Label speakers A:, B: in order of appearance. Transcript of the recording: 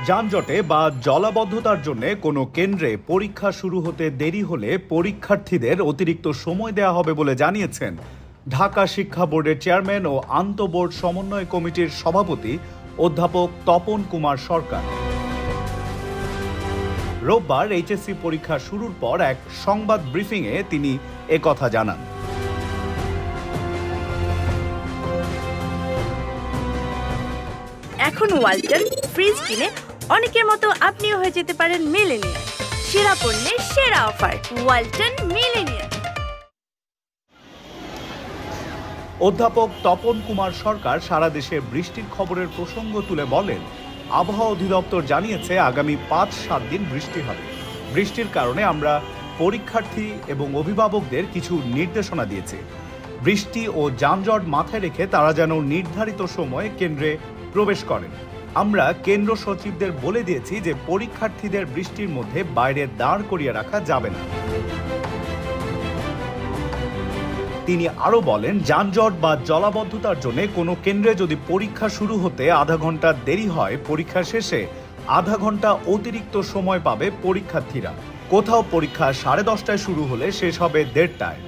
A: যানজটে বা জলাবদ্ধতার জন্য কোনো কেন্দ্রে পরীক্ষা শুরু হতে দেরি হলে পরীক্ষার্থীদের অতিরিক্ত সময় দেওয়া হবে বলে জানিয়েছেন ঢাকা শিক্ষা বোর্ডের চেয়ারম্যান ও আন্তঃবোর্ড সমন্বয় কমিটির সভাপতি অধ্যাপক তপন কুমার সরকার। রোববার এইচএসসি পরীক্ষা শুরুর পর এক সংবাদ ব্রিফিংয়ে তিনি একথা জানান।
B: এখন ওয়ালটন ফ্রিজ কিনে অনেকের মতো আপনিও হয়ে যেতে পারেন মিলেনিয়ার। সেরা পণ্যের সেরা অফার, ওয়ালটন মিলেনিয়ার।
A: অধ্যাপক তপন কুমার সরকার সারা দেশে বৃষ্টির খবরের প্রসঙ্গ তুলে বলেন, আবহাওয়া অধিদপ্তর জানিয়েছে আগামী ৫-৭ দিন বৃষ্টি হবে। বৃষ্টির কারণে আমরা পরীক্ষার্থী এবং অভিভাবকদের কিছু নির্দেশনা দিয়েছি। বৃষ্টি ও যানজট মাথায় রেখে তারা যেন নির্ধারিত সময়ে কেন্দ্রে প্রবেশ করেন। আমরা কেন্দ্র সচিবদের বলে দিয়েছি যে পরীক্ষার্থীদের বৃষ্টির মধ্যে বাইরে দাঁড় করিয়ে রাখা যাবে না। তিনি আরো বলেন, যানজট বা জলাবদ্ধতার জন্য কোনো কেন্দ্রে যদি পরীক্ষা শুরু হতে আধা ঘন্টা দেরি হয়, পরীক্ষা শেষে আধা ঘন্টা অতিরিক্ত সময় পাবে পরীক্ষার্থীরা। কোথাও পরীক্ষা 10:30টায় শুরু হলে শেষ হবে 1:30টায়।